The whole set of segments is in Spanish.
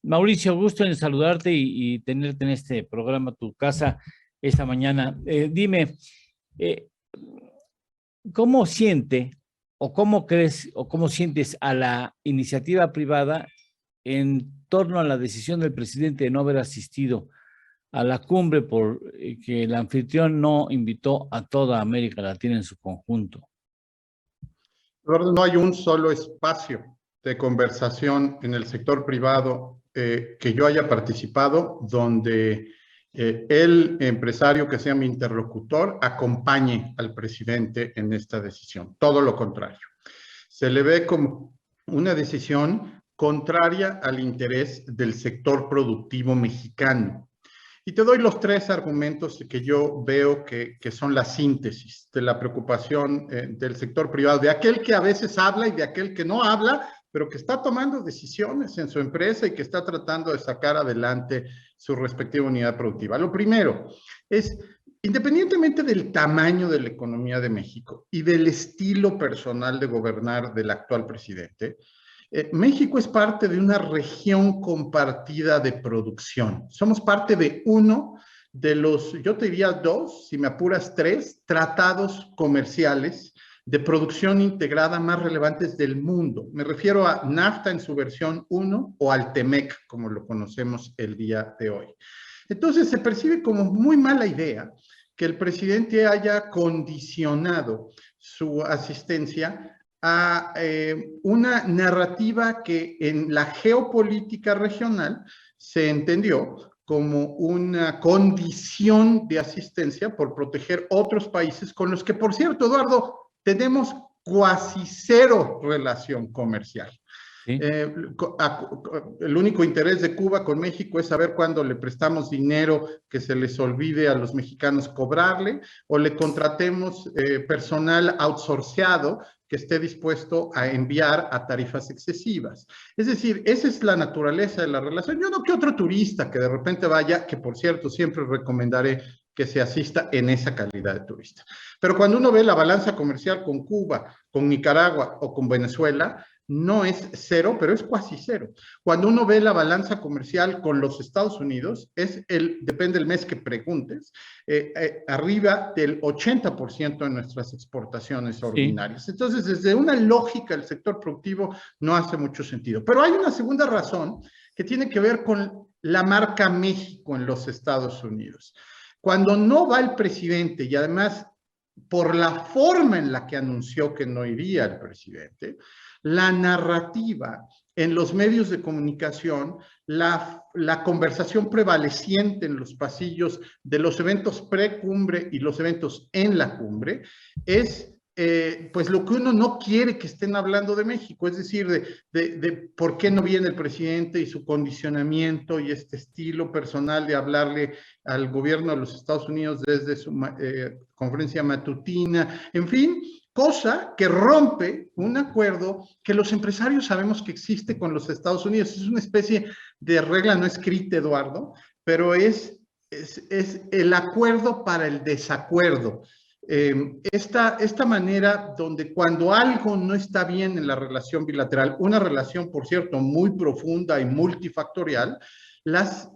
Mauricio, gusto en saludarte y tenerte en este programa, tu casa, esta mañana. Dime, eh, ¿cómo siente o cómo crees o cómo sientes a la iniciativa privada en torno a la decisión del presidente de no haber asistido a la cumbre por que el anfitrión no invitó a toda América Latina en su conjunto? Eduardo, no hay un solo espacio de conversación en el sector privado que yo haya participado donde el empresario que sea mi interlocutor acompañe al presidente en esta decisión. Todo lo contrario. Se le ve como una decisión contraria al interés del sector productivo mexicano. Y te doy los tres argumentos que yo veo que son la síntesis de la preocupación del sector privado, de aquel que a veces habla y de aquel que no habla, pero que está tomando decisiones en su empresa y que está tratando de sacar adelante su respectiva unidad productiva. Lo primero es, independientemente del tamaño de la economía de México y del estilo personal de gobernar del actual presidente, México es parte de una región compartida de producción. Somos parte de uno de los, yo te diría dos, si me apuras tres, tratados comerciales de producción integrada más relevantes del mundo. Me refiero a NAFTA en su versión 1 o al TEMEC, como lo conocemos el día de hoy. Entonces se percibe como muy mala idea que el presidente haya condicionado su asistencia a una narrativa que en la geopolítica regional se entendió como una condición de asistencia por proteger otros países con los que, por cierto, Eduardo, tenemos cuasi cero relación comercial. ¿Sí? El único interés de Cuba con México es saber cuándo le prestamos dinero que se les olvide a los mexicanos cobrarle o le contratemos personal outsourceado que esté dispuesto a enviar a tarifas excesivas. Es decir, esa es la naturaleza de la relación. Yo no que otro turista que de repente vaya, que por cierto siempre recomendaré que se asista en esa calidad de turista. Pero cuando uno ve la balanza comercial con Cuba, con Nicaragua o con Venezuela, no es cero, pero es casi cero. Cuando uno ve la balanza comercial con los Estados Unidos, depende del mes que preguntes, arriba del 80% de nuestras exportaciones ordinarias. Sí. Entonces, desde una lógica del sector productivo no hace mucho sentido. Pero hay una segunda razón que tiene que ver con la marca México en los Estados Unidos. Cuando no va el presidente y además por la forma en la que anunció que no iría el presidente, la narrativa en los medios de comunicación, la conversación prevaleciente en los pasillos de los eventos pre-cumbre y los eventos en la cumbre es pues lo que uno no quiere que estén hablando de México, es decir, de por qué no viene el presidente y su condicionamiento y este estilo personal de hablarle al gobierno de los Estados Unidos desde su conferencia matutina, en fin, cosa que rompe un acuerdo que los empresarios sabemos que existe con los Estados Unidos. Es una especie de regla no escrita, Eduardo, pero es el acuerdo para el desacuerdo. Esta manera donde cuando algo no está bien en la relación bilateral, una relación, por cierto, muy profunda y multifactorial, las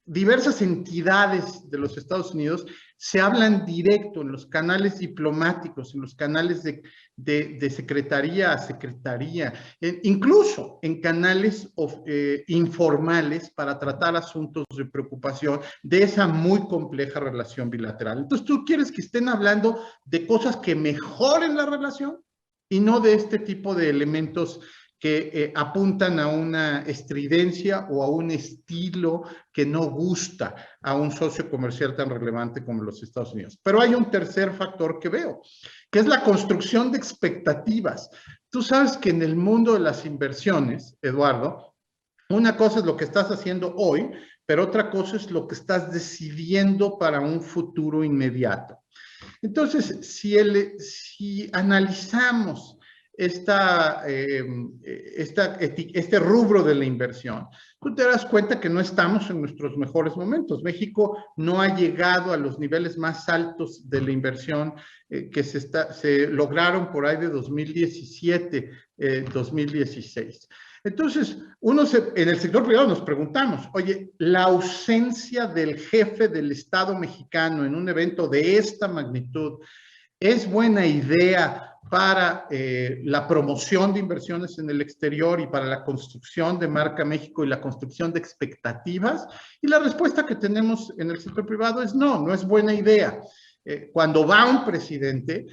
diversas entidades de los Estados Unidos se hablan directo en los canales diplomáticos, en los canales de secretaría a secretaría, incluso en canales informales para tratar asuntos de preocupación de esa muy compleja relación bilateral. Entonces, ¿tú quieres que estén hablando de cosas que mejoren la relación y no de este tipo de elementos que apuntan a una estridencia o a un estilo que no gusta a un socio comercial tan relevante como los Estados Unidos? Pero hay un tercer factor que veo, que es la construcción de expectativas. Tú sabes que en el mundo de las inversiones, Eduardo, una cosa es lo que estás haciendo hoy, pero otra cosa es lo que estás decidiendo para un futuro inmediato. Entonces, si analizamos este rubro de la inversión, tú te das cuenta que no estamos en nuestros mejores momentos. México no ha llegado a los niveles más altos de la inversión que se lograron por ahí de 2017, 2016. Entonces, en el sector privado nos preguntamos, oye, la ausencia del jefe del Estado mexicano en un evento de esta magnitud, ¿es buena idea para la promoción de inversiones en el exterior y para la construcción de marca México y la construcción de expectativas? Y la respuesta que tenemos en el sector privado es no, no es buena idea. Cuando va un presidente,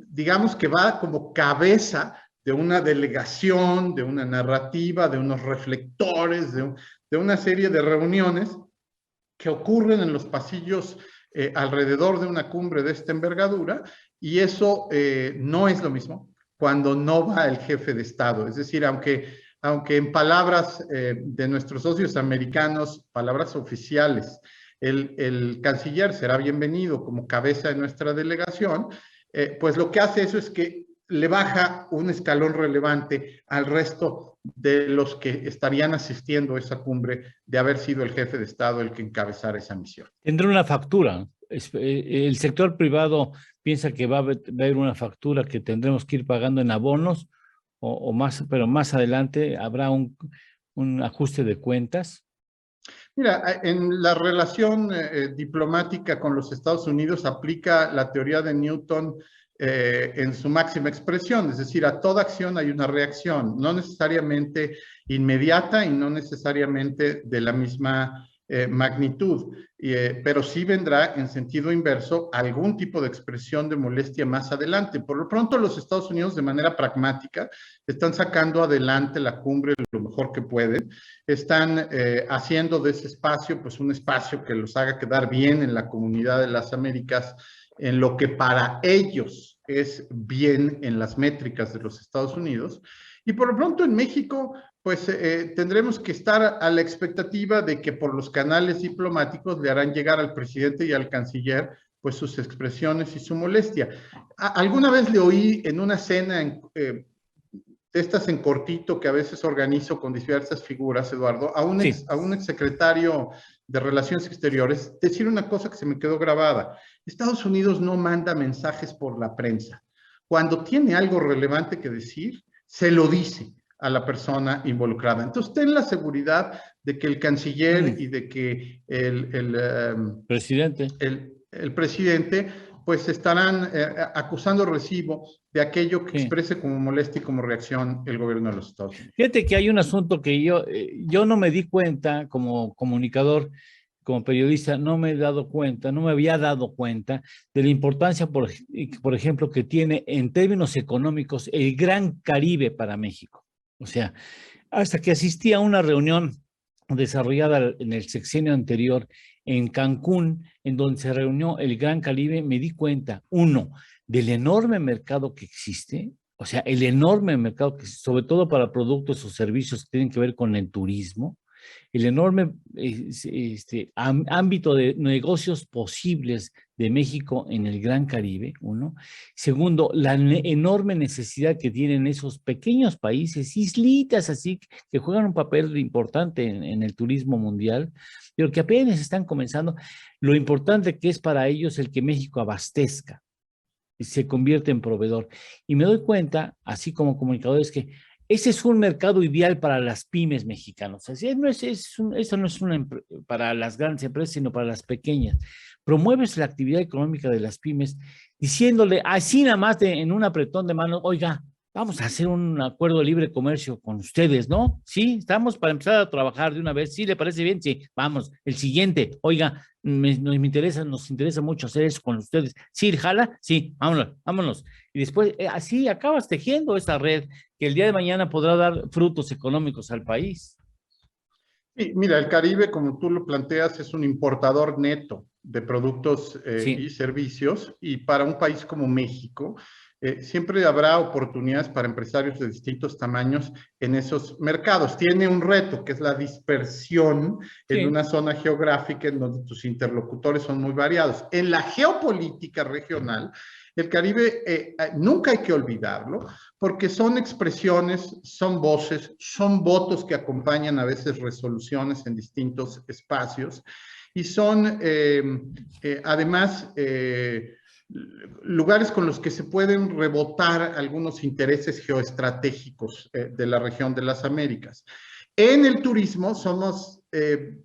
digamos que va como cabeza de una delegación, de una narrativa, de unos reflectores, de una serie de reuniones que ocurren en los pasillos alrededor de una cumbre de esta envergadura, y eso no es lo mismo cuando no va el jefe de Estado. Es decir, aunque en palabras de nuestros socios americanos, palabras oficiales, el canciller será bienvenido como cabeza de nuestra delegación, pues lo que hace eso es que le baja un escalón relevante al resto de los que estarían asistiendo a esa cumbre de haber sido el jefe de Estado el que encabezara esa misión. Tendrá una factura. El sector privado piensa que va a haber una factura que tendremos que ir pagando en abonos o más, pero más adelante habrá un ajuste de cuentas. Mira, en la relación diplomática con los Estados Unidos aplica la teoría de Newton en su máxima expresión, es decir, a toda acción hay una reacción, no necesariamente inmediata y no necesariamente de la misma magnitud, pero sí vendrá en sentido inverso algún tipo de expresión de molestia más adelante. Por lo pronto, los Estados Unidos, de manera pragmática, están sacando adelante la cumbre lo mejor que pueden, están haciendo de ese espacio pues un espacio que los haga quedar bien en la comunidad de las Américas, en lo que para ellos es bien en las métricas de los Estados Unidos. Y por lo pronto en México, pues tendremos que estar a la expectativa de que por los canales diplomáticos le harán llegar al presidente y al canciller pues sus expresiones y su molestia. Alguna vez le oí en una cena de estas en cortito que a veces organizo con diversas figuras, Eduardo, a un exsecretario de Relaciones Exteriores decir una cosa que se me quedó grabada. Estados Unidos no manda mensajes por la prensa. Cuando tiene algo relevante que decir, se lo dice a la persona involucrada. Entonces, ten la seguridad de que el canciller y de que el presidente pues estarán acusando recibo de aquello que exprese como molestia y como reacción el gobierno de los Estados Unidos. Fíjate que hay un asunto que yo no me di cuenta como comunicador, como periodista, no me había dado cuenta de la importancia, por ejemplo, que tiene en términos económicos el Gran Caribe para México. O sea, hasta que asistí a una reunión desarrollada en el sexenio anterior en Cancún, en donde se reunió el Gran Caribe, me di cuenta, uno, del enorme mercado que existe, o sea, el enorme mercado que existe, sobre todo para productos o servicios que tienen que ver con el turismo, el enorme ámbito de negocios posibles de México en el Gran Caribe, uno. Segundo, la enorme necesidad que tienen esos pequeños países, islitas así, que juegan un papel importante en el turismo mundial, pero que apenas están comenzando, lo importante que es para ellos el que México abastezca y se convierte en proveedor. Y me doy cuenta, así como comunicadores, que ese es un mercado ideal para las pymes mexicanas. Así eso no es para las grandes empresas, sino para las pequeñas. Promueves la actividad económica de las pymes diciéndole así nada más en un apretón de mano, oiga, vamos a hacer un acuerdo de libre comercio con ustedes, ¿no? Sí, estamos para empezar a trabajar de una vez. ¿Sí le parece bien? Sí, vamos. El siguiente, oiga, nos interesa mucho hacer eso con ustedes. ¿Sí, jala? Sí, vámonos. Y después así acabas tejiendo esa red que el día de mañana podrá dar frutos económicos al país. Sí, mira, el Caribe, como tú lo planteas, es un importador neto de productos y servicios, y para un país como México, siempre habrá oportunidades para empresarios de distintos tamaños en esos mercados. Tiene un reto, que es la dispersión en una zona geográfica en donde tus interlocutores son muy variados. En la geopolítica regional, el Caribe nunca hay que olvidarlo, porque son expresiones, son voces, son votos que acompañan a veces resoluciones en distintos espacios, y son además lugares con los que se pueden rebotar algunos intereses geoestratégicos de la región de las Américas. En el turismo somos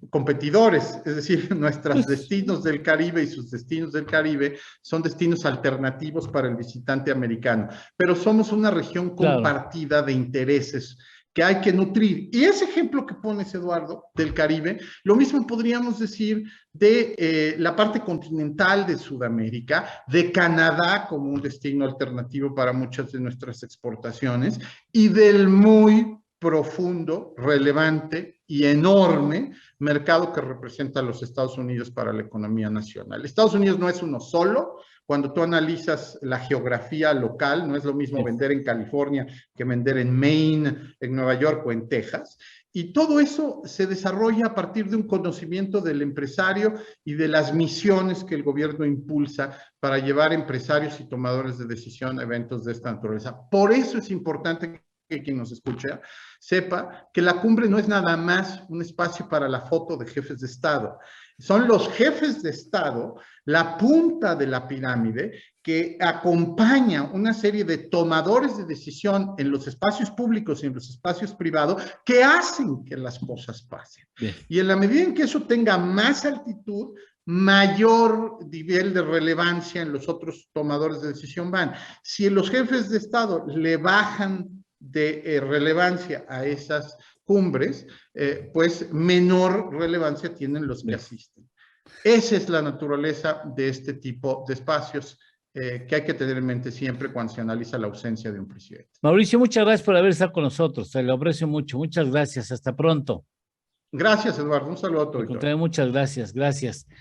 competidores, es decir, nuestros destinos del Caribe y sus destinos del Caribe son destinos alternativos para el visitante americano, pero somos una región compartida de intereses que hay que nutrir. Y ese ejemplo que pones, Eduardo, del Caribe, lo mismo podríamos decir de la parte continental de Sudamérica, de Canadá como un destino alternativo para muchas de nuestras exportaciones, y del muy profundo, relevante y enorme mercado que representa los Estados Unidos para la economía nacional. Estados Unidos no es uno solo. Cuando tú analizas la geografía local, no es lo mismo vender en California que vender en Maine, en Nueva York o en Texas. Y todo eso se desarrolla a partir de un conocimiento del empresario y de las misiones que el gobierno impulsa para llevar empresarios y tomadores de decisión a eventos de esta naturaleza. Por eso es importante que quien nos escucha sepa que la cumbre no es nada más un espacio para la foto de jefes de Estado. Son los jefes de Estado, la punta de la pirámide, que acompaña una serie de tomadores de decisión en los espacios públicos y en los espacios privados que hacen que las cosas pasen. Bien. Y en la medida en que eso tenga más altitud, mayor nivel de relevancia en los otros tomadores de decisión van. Si los jefes de Estado le bajan de relevancia a esas cumbres, pues menor relevancia tienen los que asisten. Esa es la naturaleza de este tipo de espacios que hay que tener en mente siempre cuando se analiza la ausencia de un presidente. Mauricio, muchas gracias por haber estado con nosotros, te lo aprecio mucho, muchas gracias, hasta pronto. Gracias, Eduardo, un saludo a todos. Muchas gracias, gracias.